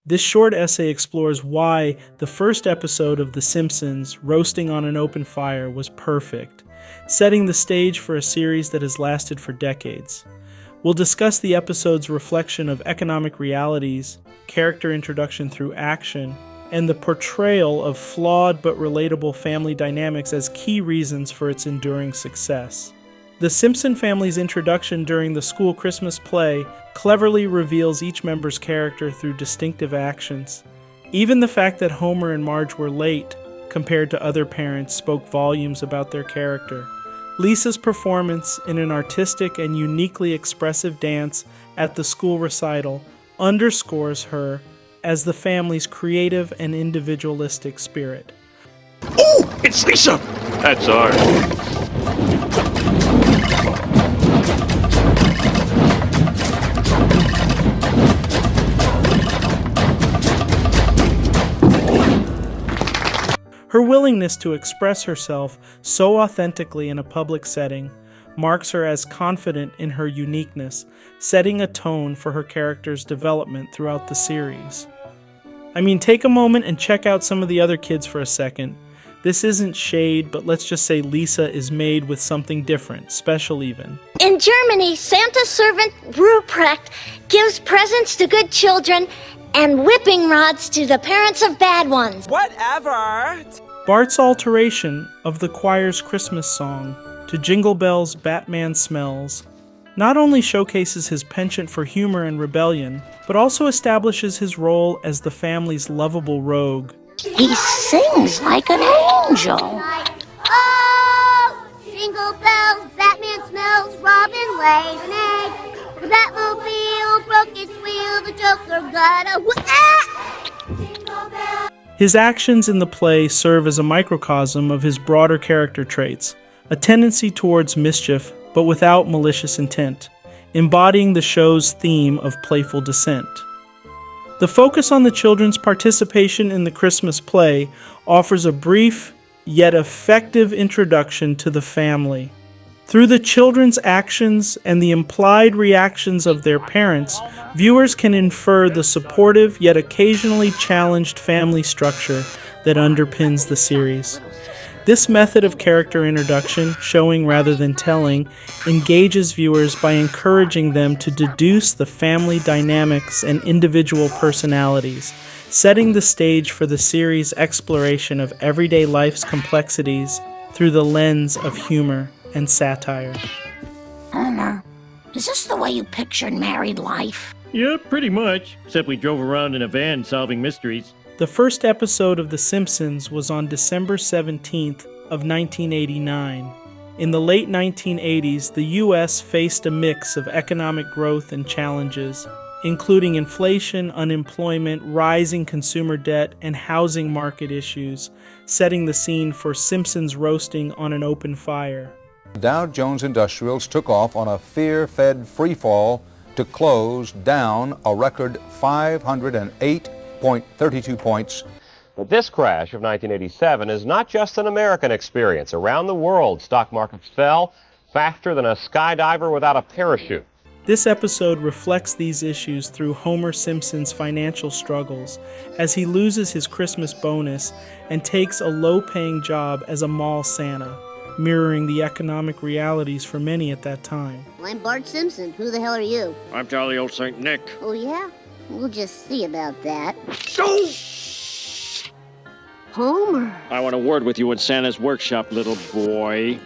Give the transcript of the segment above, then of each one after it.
This short essay explores why the first episode of The Simpsons, Roasting on an Open Fire, was perfect, setting the stage for a series that has lasted for decades. We'll discuss the episode's reflection of economic realities, character introduction through action, and the portrayal of flawed but relatable family dynamics as key reasons for its enduring success. The Simpson family's introduction during the school Christmas play cleverly reveals each member's character through distinctive actions. Even the fact that Homer and Marge were late, compared to other parents, spoke volumes about their character. Lisa's performance in an artistic and uniquely expressive dance at the school recital underscores her as the family's creative and individualistic spirit. Oh, it's Lisa! That's ours. Her willingness to express herself so authentically in a public setting marks her as confident in her uniqueness, setting a tone for her character's development throughout the series. Take a moment and check out some of the other kids for a second. This isn't shade, but let's just say Lisa is made with something different, special even. In Germany, Santa's servant Ruprecht gives presents to good children and whipping rods to the parents of bad ones. Whatever! Bart's alteration of the choir's Christmas song to Jingle Bells, Batman Smells not only showcases his penchant for humor and rebellion, but also establishes his role as the family's lovable rogue. He sings like an angel. Oh, jingle bells, Batman smells, Robin lays an egg. The Batmobile broke its wheel, the Joker got a His actions in the play serve as a microcosm of his broader character traits, a tendency towards mischief, but without malicious intent, embodying the show's theme of playful dissent. The focus on the children's participation in the Christmas play offers a brief yet effective introduction to the family. Through the children's actions and the implied reactions of their parents, viewers can infer the supportive yet occasionally challenged family structure that underpins the series. This method of character introduction, showing rather than telling, engages viewers by encouraging them to deduce the family dynamics and individual personalities, setting the stage for the series' exploration of everyday life's complexities through the lens of humor and satire. Homer, is this the way you pictured married life? Yeah, pretty much. Except we drove around in a van solving mysteries. The first episode of The Simpsons was on December 17th of 1989. In the late 1980s, the U.S. faced a mix of economic growth and challenges, including inflation, unemployment, rising consumer debt, and housing market issues, setting the scene for Simpsons roasting on an open fire. Dow Jones Industrials took off on a fear-fed freefall to close down a record 508.32 points. But this crash of 1987 is not just an American experience. Around the world, stock markets fell faster than a skydiver without a parachute. This episode reflects these issues through Homer Simpson's financial struggles as he loses his Christmas bonus and takes a low-paying job as a mall Santa, mirroring the economic realities for many at that time. I'm Bart Simpson. Who the hell are you? I'm Jolly Old St. Nick. Oh, yeah? We'll just see about that. Oh! Homer. I want a word with you in Santa's workshop, little boy.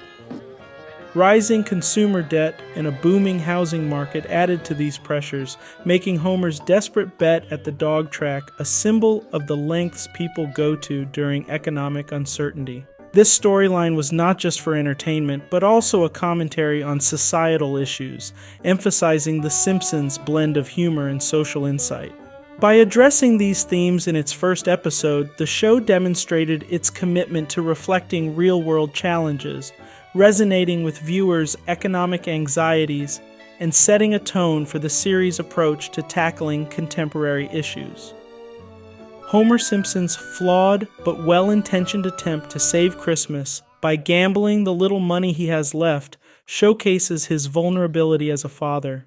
Rising consumer debt and a booming housing market added to these pressures, making Homer's desperate bet at the dog track a symbol of the lengths people go to during economic uncertainty. This storyline was not just for entertainment, but also a commentary on societal issues, emphasizing The Simpsons' blend of humor and social insight. By addressing these themes in its first episode, the show demonstrated its commitment to reflecting real-world challenges, resonating with viewers' economic anxieties, and setting a tone for the series' approach to tackling contemporary issues. Homer Simpson's flawed but well-intentioned attempt to save Christmas by gambling the little money he has left showcases his vulnerability as a father.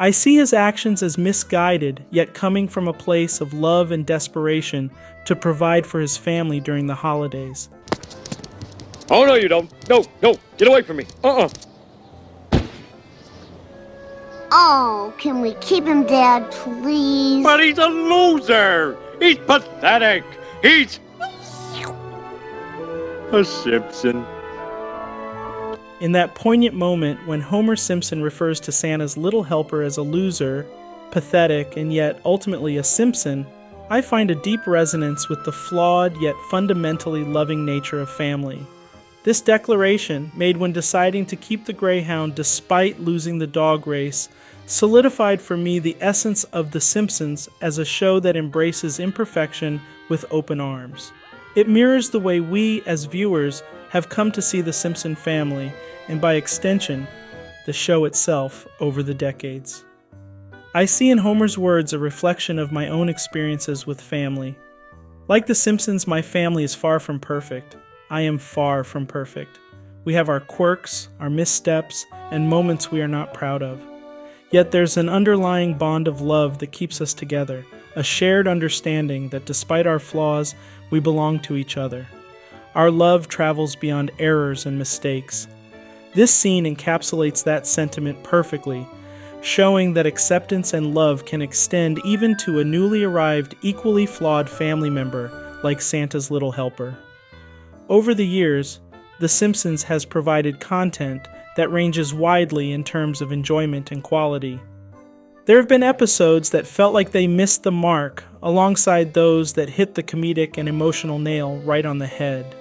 I see his actions as misguided, yet coming from a place of love and desperation to provide for his family during the holidays. Oh, no, you don't. No, no, get away from me. Oh, can we keep him, Dad, please? But he's a loser. He's pathetic. He's a Simpson. In that poignant moment when Homer Simpson refers to Santa's little helper as a loser, pathetic, and yet ultimately a Simpson, I find a deep resonance with the flawed yet fundamentally loving nature of family. This declaration, made when deciding to keep the Greyhound despite losing the dog race, solidified for me the essence of The Simpsons as a show that embraces imperfection with open arms. It mirrors the way we, as viewers, have come to see the Simpson family, and by extension, the show itself over the decades. I see in Homer's words a reflection of my own experiences with family. Like The Simpsons, my family is far from perfect. I am far from perfect. We have our quirks, our missteps, and moments we are not proud of. Yet there's an underlying bond of love that keeps us together, a shared understanding that despite our flaws, we belong to each other. Our love travels beyond errors and mistakes. This scene encapsulates that sentiment perfectly, showing that acceptance and love can extend even to a newly arrived, equally flawed family member like Santa's little helper. Over the years, The Simpsons has provided content that ranges widely in terms of enjoyment and quality. There have been episodes that felt like they missed the mark, alongside those that hit the comedic and emotional nail right on the head.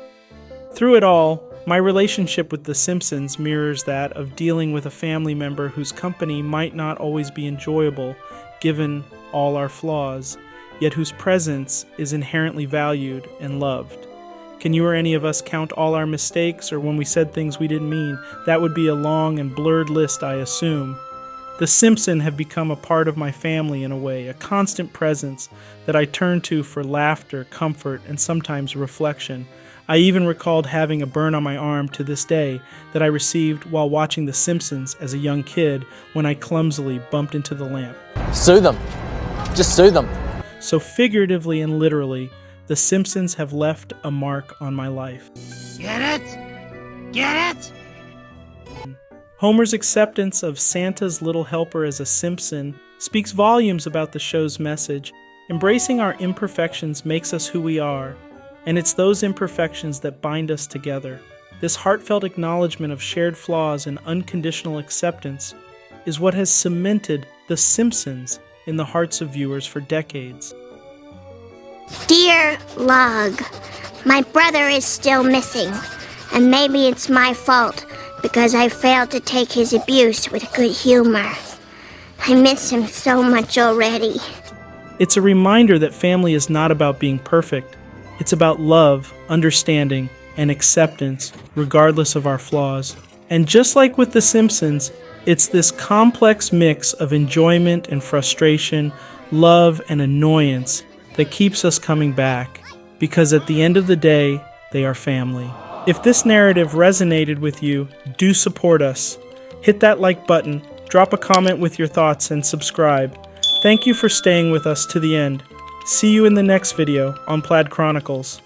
Through it all, my relationship with The Simpsons mirrors that of dealing with a family member whose company might not always be enjoyable, given all our flaws, yet whose presence is inherently valued and loved. Can you or any of us count all our mistakes, or when we said things we didn't mean? That would be a long and blurred list, I assume. The Simpsons have become a part of my family in a way, a constant presence that I turn to for laughter, comfort, and sometimes reflection. I even recalled having a burn on my arm to this day that I received while watching The Simpsons as a young kid when I clumsily bumped into the lamp. Sue them. Just sue them. So figuratively and literally, The Simpsons have left a mark on my life. Get it? Get it? Homer's acceptance of Santa's little helper as a Simpson speaks volumes about the show's message. Embracing our imperfections makes us who we are, and it's those imperfections that bind us together. This heartfelt acknowledgement of shared flaws and unconditional acceptance is what has cemented The Simpsons in the hearts of viewers for decades. Dear Lug, my brother is still missing, and maybe it's my fault because I failed to take his abuse with good humor. I miss him so much already. It's a reminder that family is not about being perfect. It's about love, understanding, and acceptance, regardless of our flaws. And just like with The Simpsons, it's this complex mix of enjoyment and frustration, love and annoyance that keeps us coming back, because at the end of the day, they are family. If this narrative resonated with you, do support us. Hit that like button, drop a comment with your thoughts, and subscribe. Thank you for staying with us to the end. See you in the next video on Plaid Chronicles.